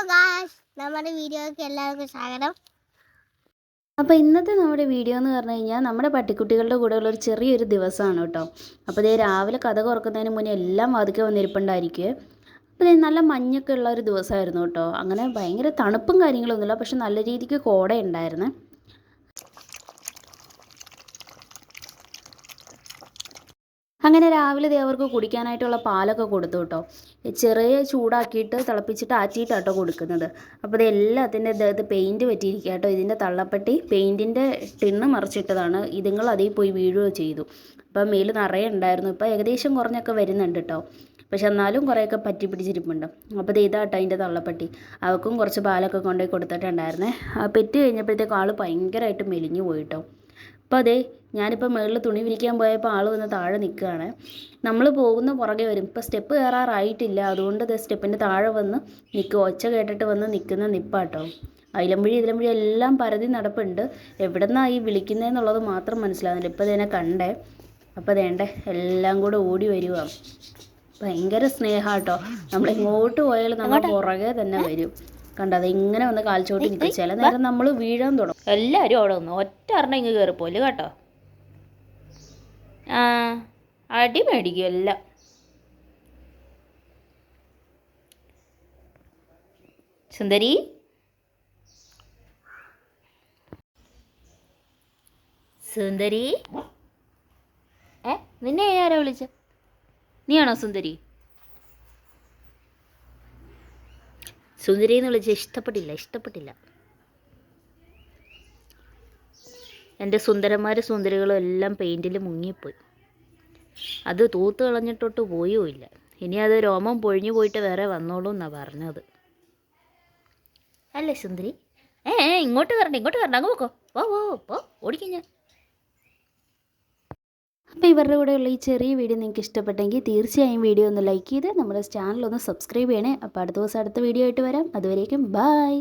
Guys, നമ്മുടെ വീഡിയോയ്ക്ക് എല്ലാവർക്കും സ്വാഗതം. അപ്പോൾ ഇന്നത്തെ നമ്മുടെ വീഡിയോ എന്ന് പറഞ്ഞു കഴിഞ്ഞാൽ നമ്മുടെ പട്ടിക്കുട്ടികളുടെ കൂടെയുള്ള ഒരു ചെറിയൊരു ദിവസമാണ് കേട്ടോ. അപ്പോൾ ഇതേ രാവിലെ കഥ തുറക്കുന്നതിന് മുന്നേ എല്ലാം വാതിക്കെ വന്നിരിപ്പുണ്ടായിരിക്കും. അപ്പോൾ ഇതേ നല്ല മഞ്ഞൊക്കെ ഉള്ള ഒരു ദിവസമായിരുന്നു കേട്ടോ. അങ്ങനെ ഭയങ്കര തണുപ്പും കാര്യങ്ങളൊന്നുമില്ല, പക്ഷെ നല്ല രീതിക്ക് കോട ഉണ്ടായിരുന്നു. അങ്ങനെ രാവിലെ അവർക്ക് കുടിക്കാനായിട്ടുള്ള പാലൊക്കെ കൊടുത്തു കേട്ടോ. ചെറിയ ചൂടാക്കിയിട്ട് തിളപ്പിച്ചിട്ട് ആറ്റിയിട്ടാട്ടോ കൊടുക്കുന്നത്. അപ്പോൾ ഇത് എല്ലാത്തിൻ്റെ ഇത് പെയിൻറ്റ് പറ്റിയിരിക്കുക കേട്ടോ. ഇതിൻ്റെ തള്ളപ്പട്ടി പെയിൻറ്റിൻ്റെ ടിന്ന് മറിച്ചിട്ടതാണ്. ഇതുങ്ങൾ അതിൽ പോയി വീഴുകയോ ചെയ്തു. അപ്പം മേല് നിറയെ ഉണ്ടായിരുന്നു. ഇപ്പോൾ ഏകദേശം കുറഞ്ഞൊക്കെ വരുന്നുണ്ട് കേട്ടോ. പക്ഷെ എന്നാലും കുറേയൊക്കെ പറ്റി പിടിച്ചിരിപ്പുണ്ട്. അപ്പോൾ ഇത് ഇതാട്ടോ അതിൻ്റെ തള്ളപ്പട്ടി. അവൾക്കും കുറച്ച് പാലൊക്കെ കൊണ്ടുപോയി കൊടുത്തിട്ടുണ്ടായിരുന്നേ. പെറ്റ് കഴിഞ്ഞപ്പോഴത്തേക്കും ആൾ ഭയങ്കരമായിട്ട് മെലിഞ്ഞു പോയിട്ടോ. അപ്പോൾ അതെ, ഞാനിപ്പോൾ മുകളിൽ തുണി വിരിക്കാൻ പോയപ്പോൾ ആൾ വന്ന് താഴെ നിൽക്കുകയാണ്. നമ്മൾ പോകുന്ന പുറകെ വരും. ഇപ്പോൾ സ്റ്റെപ്പ് കയറാറായിട്ടില്ല, അതുകൊണ്ട് ഇത് സ്റ്റെപ്പിൻ്റെ താഴെ വന്ന് നിൽക്കും. ഒച്ച കേട്ടിട്ട് വന്ന് നിൽക്കുന്ന നിപ്പാട്ടോ. അതിലമ്പഴി ഇതിലമ്പഴി എല്ലാം പരതി നടപ്പുണ്ട്. എവിടെ നിന്നാണ് ഈ വിളിക്കുന്നതെന്നുള്ളത് മാത്രം മനസ്സിലാകുന്നില്ല. ഇപ്പോൾ ഇതിനെ കണ്ടേ. അപ്പോൾ അതേണ്ടേ എല്ലാം കൂടെ ഓടി വരുക. ഭയങ്കര സ്നേഹമാട്ടോ. നമ്മളെങ്ങോട്ട് പോയാലും നമ്മൾ പുറകെ തന്നെ വരും. കണ്ടത് ഇങ്ങനെ വന്ന് കാൽച്ചോട്ടി നിൽക്കും. ചില നേരം നമ്മൾ വീഴാൻ തുടങ്ങും. എല്ലാവരും അവിടെ വന്നു. ഒറ്റ അറിഞ്ഞ ഇങ്ങ് കയറിപ്പോലെ കേട്ടോ. അടി മേടിക്കും എല്ലാം. സുന്ദരി, സുന്ദരി, നിന്നെ ആരാ വിളിച്ച? നീയാണോ സുന്ദരി? സുന്ദരി എന്ന് വിളിച്ച ഇഷ്ടപ്പെട്ടില്ല. എൻ്റെ സുന്ദരന്മാരും സുന്ദരികളും എല്ലാം പെയിൻറ്റിൽ മുങ്ങിപ്പോയി. അത് തൂത്ത് കളഞ്ഞിട്ടൊട്ട് പോയോ ഇല്ല. ഇനി അത് രോമം പൊഴിഞ്ഞു പോയിട്ട് വേറെ വന്നോളൂ എന്നാണ് പറഞ്ഞത്. അല്ലേ സുന്ദരി? ഇങ്ങോട്ട് വരണ്ട അങ്ങ് പോക്കോ. പോ ഓടിക്കാം ഞാൻ. അപ്പോൾ ഇവരുടെ കൂടെയുള്ള ഈ ചെറിയ വീഡിയോ നിങ്ങൾക്ക് ഇഷ്ടപ്പെട്ടെങ്കിൽ തീർച്ചയായും വീഡിയോ ഒന്ന് ലൈക്ക് ചെയ്ത് നമ്മുടെ ചാനൽ ഒന്ന് സബ്സ്ക്രൈബ് ചെയ്യണേ. അപ്പോൾ അടുത്ത ദിവസം അടുത്ത വീഡിയോ ആയിട്ട് വരാം. അതുവരേക്കും ബൈ.